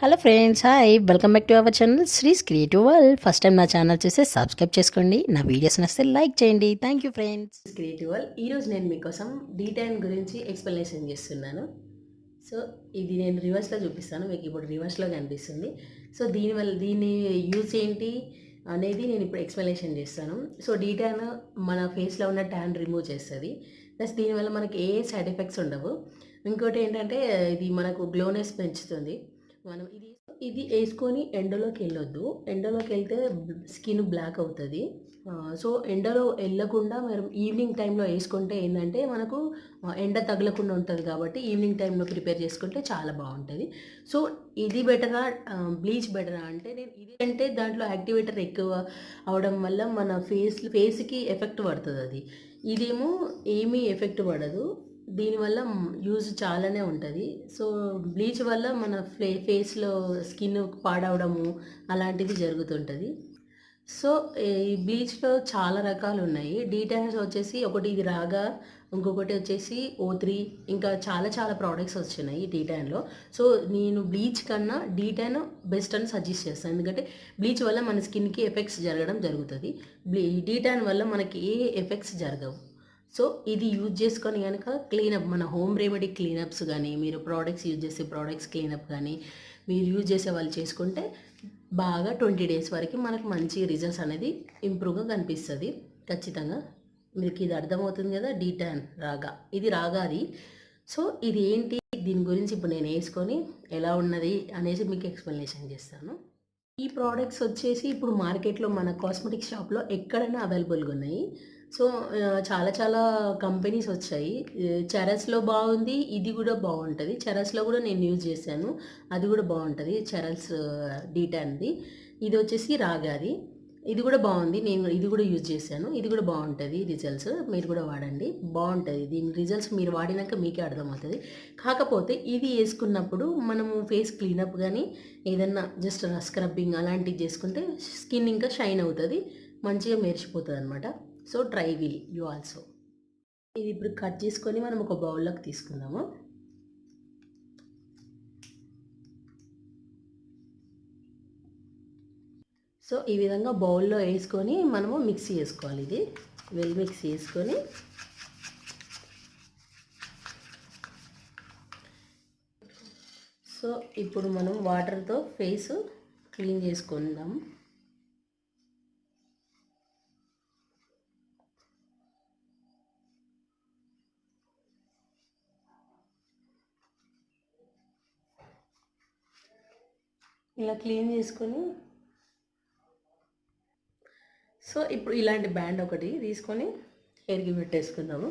Hello friends, hi, welcome back to our channel శ్రీస్ creative world. First time నా channel చూస్తే subscribe చేసుకోండి, నా videos నచ్చితే లైక్ చేయండి. Thank you friends. Creative world ఈరోజు నేను మీకోసం డీటైన్ గురించి ఎక్స్ప్లెనేషన్ చేస్తున్నాను. సో ఇది నేను రివర్స్లో చూపిస్తాను, మీకు ఇప్పుడు రివర్స్లో కనిపిస్తుంది. సో దీని యూజ్ ఏంటి అనేది నేను ఇప్పుడు ఎక్స్ప్లెనేషన్ చేస్తాను. సో డీటైన్ మన ఫేస్లో ఉన్న ట్యాన్ రిమూవ్ చేస్తుంది, ప్లస్ దీనివల్ల మనకి ఏ సైడ్ ఎఫెక్ట్స్ ఉండవు. ఇంకోటి ఏంటంటే ఇది మనకు గ్లోనెస్ పెంచుతుంది. మనం ఇది ఇది వేసుకొని ఎండలోకి వెళ్ళొద్దు, ఎండలోకి వెళ్తే స్కిన్ బ్లాక్ అవుతుంది. సో ఎండలో వెళ్ళకుండా మనం ఈవినింగ్ టైంలో వేసుకుంటే ఏంటంటే మనకు ఎండ తగలకుండా ఉంటుంది, కాబట్టి ఈవినింగ్ టైంలో ప్రిపేర్ చేసుకుంటే చాలా బాగుంటుంది. సో ఇది బెటరా బ్లీచ్ బెటరా అంటే, నేను ఇది అంటే దాంట్లో యాక్టివేటర్ ఎక్కువ అవడం వల్ల మన ఫేస్కి ఎఫెక్ట్ పడుతుంది. అది ఇదేమో ఏమీ ఎఫెక్ట్ పడదు, దీనివల్ల యూజ్ చాలానే ఉంటుంది. సో బ్లీచ్ వల్ల మన ఫేస్లో స్కిన్ పాడవడము అలాంటిది జరుగుతుంటుంది. సో ఈ బ్లీచ్లో చాలా రకాలు ఉన్నాయి. డీటాన్స్ వచ్చేసి ఒకటి ఇది రాగా, ఇంకొకటి వచ్చేసి O3, ఇంకా చాలా చాలా ప్రోడక్ట్స్ వచ్చినాయి డీటాన్లో. సో నేను బ్లీచ్ కన్నా డీటాన్ బెస్ట్ అని సజెస్ట్ చేస్తాను, ఎందుకంటే బ్లీచ్ వల్ల మన స్కిన్కి ఎఫెక్ట్స్ జరగడం జరుగుతుంది, డీటాన్ వల్ల మనకి ఏ ఎఫెక్ట్స్ జరగవు. సో ఇది యూజ్ చేసుకొని కనుక క్లీనప్, మన హోమ్ రెమెడీ క్లీనప్స్ కానీ, మీరు ప్రోడక్ట్స్ యూజ్ చేసే ప్రోడక్ట్స్ క్లీనప్ కానీ మీరు యూజ్ చేసే వాళ్ళు చేసుకుంటే బాగా 20 డేస్ వరకు మనకు మంచి రిజల్ట్స్ అనేది ఇంప్రూవ్గా కనిపిస్తుంది ఖచ్చితంగా. మీకు ఇది అర్థమవుతుంది కదా, డీటాన్ రాగా, ఇది రాగాది. సో ఇది ఏంటి, దీని గురించి ఇప్పుడు నేను వేసుకొని ఎలా ఉన్నది అనేసి మీకు ఎక్స్ప్లెనేషన్ చేస్తాను. ఈ ప్రోడక్ట్స్ వచ్చేసి ఇప్పుడు మార్కెట్లో మన కాస్మెటిక్ షాప్లో ఎక్కడైనా అవైలబుల్గా ఉన్నాయి. సో చాలా చాలా కంపెనీస్ వచ్చాయి. చెరస్లో బాగుంది, ఇది కూడా బాగుంటుంది. చెరస్లో కూడా నేను యూజ్ చేశాను, అది కూడా బాగుంటుంది. చెరస్ డీటాన్ది. ఇది వచ్చేసి రాగాది, ఇది కూడా బాగుంది, నేను ఇది కూడా యూజ్ చేశాను, ఇది కూడా బాగుంటుంది. రిజల్ట్స్ మీరు కూడా వాడండి, బాగుంటుంది. దీని రిజల్ట్స్ మీరు వాడినాక మీకే అర్థమవుతుంది. కాకపోతే ఇది వేసుకున్నప్పుడు మనము ఫేస్ క్లీనప్ కానీ ఏదన్నా జస్ట్ స్క్రబ్బింగ్ అలాంటివి చేసుకుంటే స్కిన్ ఇంకా షైన్ అవుతుంది, మంచిగా మెరిసిపోతుంది అనమాట. So try will you also. ఇది ఇప్పుడు కట్ చేసుకొని మనం ఒక బౌల్లోకి తీసుకుందాము. సో ఈ విధంగా బౌల్లో వేసుకొని మనము మిక్సీ చేసుకోవాలి. ఇది వెల్ మిక్సీ చేసుకొని సో ఇప్పుడు మనం వాటర్తో ఫేస్ క్లీన్ చేసుకుందాం. ఇలా క్లీన్ చేసుకొని సో ఇప్పుడు ఇలాంటి బ్యాండ్ ఒకటి తీసుకొని హెయిర్కి పెట్టేసుకుందాము.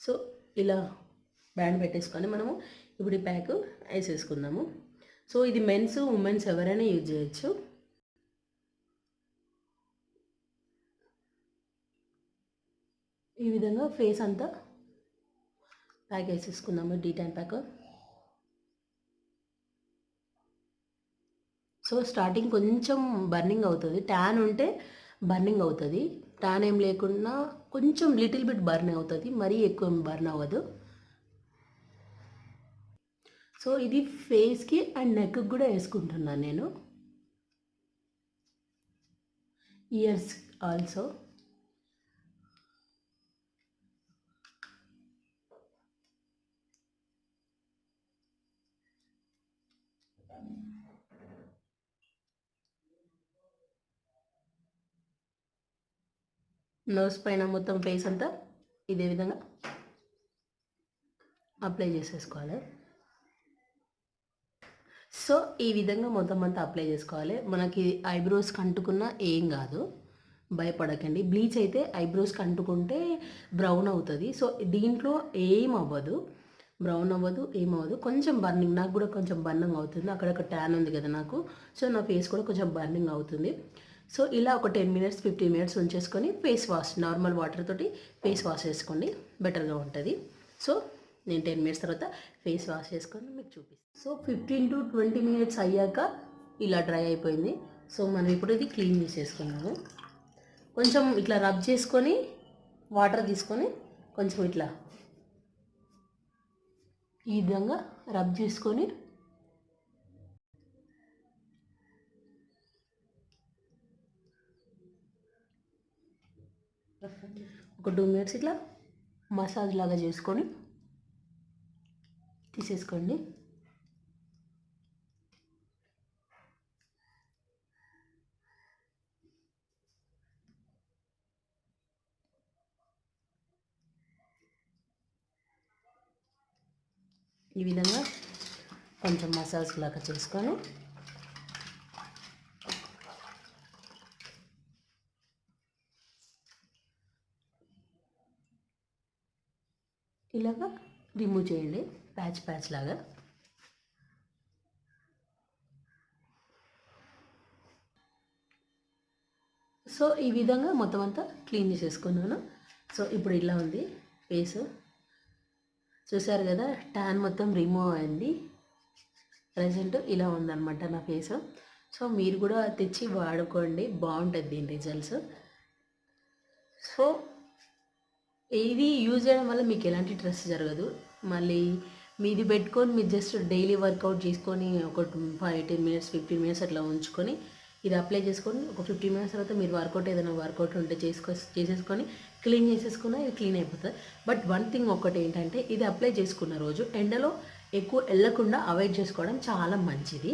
సో ఇలా బ్యాండ్ పెట్టేసుకొని మనము ఇప్పుడు ఈ ప్యాక్ వేసేసుకుందాము. సో ఇది మెన్స్ ఉమెన్స్ ఎవరైనా యూజ్ చేయొచ్చు. ఈ విధంగా ఫేస్ అంతా ప్యాక్ వేసేసుకుందాము, డీటాన్ ప్యాక్. సో స్టార్టింగ్ కొంచెం బర్నింగ్ అవుతుంది, ట్యాన్ ఉంటే బర్నింగ్ అవుతుంది. ట్యాన్ ఏం లేకుండా కొంచెం లిటిల్ బిట్ బర్న్ అవుతుంది, మరీ ఎక్కువ బర్న్ అవ్వదు. సో ఇది ఫేస్కి అండ్ నెక్కి కూడా వేసుకుంటున్నాను నేను, ఇయర్స్ ఆల్సో. నోస్ పైన మొత్తం ఫేస్ అంతా ఇదే విధంగా అప్లై చేసేసుకోవాలి. సో ఈ విధంగా మొత్తం అంతా అప్లై చేసుకోవాలి. మనకి ఐబ్రోస్కి అంటుకున్నా ఏం కాదు, భయపడకండి. బ్లీచ్ అయితే ఐబ్రోస్కి అంటుకుంటే బ్రౌన్ అవుతుంది. సో దీంట్లో ఏం అవ్వదు, బ్రౌన్ అవ్వదు, ఏమవ్వదు. కొంచెం బర్నింగ్, నాకు కూడా కొంచెం బర్నింగ్ అవుతుంది, అక్కడక్కడ ట్యాన్ ఉంది కదా నాకు. సో నా ఫేస్ కూడా కొంచెం బర్నింగ్ అవుతుంది. సో ఇలా ఒక 10 మినిట్స్ 15 మినిట్స్ ఉంచేసుకొని ఫేస్ వాష్, నార్మల్ వాటర్ తోటి ఫేస్ వాష్ చేసుకోండి, బెటర్గా ఉంటుంది. సో నేను 10 మినిట్స్ తర్వాత ఫేస్ వాష్ చేసుకొని మీకు చూపిస్తాను. సో 15 to 20 మినిట్స్ అయ్యాక ఇలా డ్రై అయిపోయింది. సో మనం ఇప్పుడు ఇది క్లీన్ చేసేసుకున్నాము. కొంచెం ఇట్లా రబ్ చేసుకొని వాటర్ తీసుకొని కొంచెం ఇట్లా ఈ విధంగా రబ్ చేసుకొని ఒక 2 మినిట్స్ ఇట్లా మసాజ్ లాగా చేసుకొని తీసేసుకోండి. ఈ విధంగా కొంచెం మసాజ్ లాగా చేసుకొని ఇలాగా రిమూవ్ చేయండి ప్యాచ్ లాగా. సో ఈ విధంగా మొత్తం అంతా క్లీన్ చేసేసుకున్నాను. సో ఇప్పుడు ఇలా ఉంది ఫేస్, చూసారు కదా, ట్యాన్ మొత్తం రిమూవ్ అయింది. ప్రజెంట్ ఇలా ఉందన్నమాట నా ఫేస్. సో మీరు కూడా తెచ్చి వాడుకోండి, బాగుంటుంది దీని రిజల్ట్స్. సో ఇది యూజ్ చేయడం వల్ల మీకు ఎలాంటి స్ట్రెస్ జరగదు. మళ్ళీ మీది పెట్టుకొని మీరు జస్ట్ డైలీ వర్కౌట్ చేసుకొని ఒక 5-10 మినిట్స్ 15 మినిట్స్ అట్లా ఉంచుకొని ఇది అప్లై చేసుకొని ఒక 15 మినిట్స్ తర్వాత మీరు ఏదైనా వర్కౌట్ ఉంటే చేసేసుకొని క్లీన్ చేసేసుకున్నా ఇది క్లీన్ అయిపోతుంది. బట్ వన్ థింగ్ ఒకటి ఏంటంటే, ఇది అప్లై చేసుకున్న రోజు ఎండలో ఎక్కువ వెళ్ళకుండా అవాయిడ్ చేసుకోవడం చాలా మంచిది.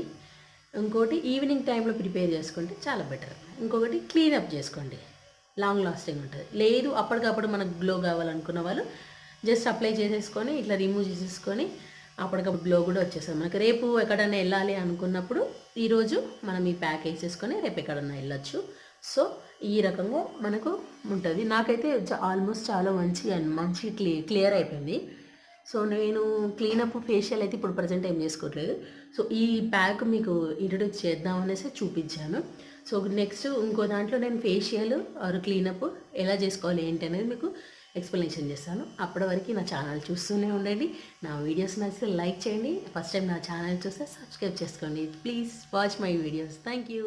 ఇంకోటి ఈవినింగ్ టైంలో ప్రిపేర్ చేసుకుంటే చాలా బెటర్. ఇంకొకటి క్లీనప్ చేసుకోండి, లాంగ్ లాస్టింగ్ ఉంటుంది. లేదు అప్పటికప్పుడు మనకు గ్లో కావాలనుకున్న వాళ్ళు జస్ట్ అప్లై చేసేసుకొని ఇట్లా రిమూవ్ చేసేసుకొని అప్పటికప్పుడు గ్లో కూడా వచ్చేస్తుంది మనకి. రేపు ఎక్కడైనా వెళ్ళాలి అనుకున్నప్పుడు ఈరోజు మనం ఈ ప్యాక్ వేసేసుకొని రేపు ఎక్కడన్నా వెళ్ళొచ్చు. సో ఈ రకంగా మనకు ఉంటుంది. నాకైతే ఆల్మోస్ట్ చాలా మంచి క్లియర్ అయిపోయింది. సో నేను క్లీనప్ ఫేషియల్ అయితే ఇప్పుడు ప్రజెంట్ ఏం చేసుకోవట్లేదు. సో ఈ ప్యాక్ మీకు ఇంట్రొడ్యూస్ చేద్దాం అనేసి చూపించాను. సో నెక్స్ట్ ఇంకో దాంట్లో నేను ఫేషియల్ ఆర్ క్లీనప్ ఎలా చేసుకోవాలి ఏంటి అనేది మీకు ఎక్స్ప్లెనేషన్ చేస్తాను. అప్పటి వరకు నా ఛానల్ చూస్తూనే ఉండండి. నా వీడియోస్ నచ్చితే లైక్ చేయండి. ఫస్ట్ టైం నా ఛానల్ చూస్తే సబ్స్క్రైబ్ చేసుకోండి. Please watch my videos. Thank you.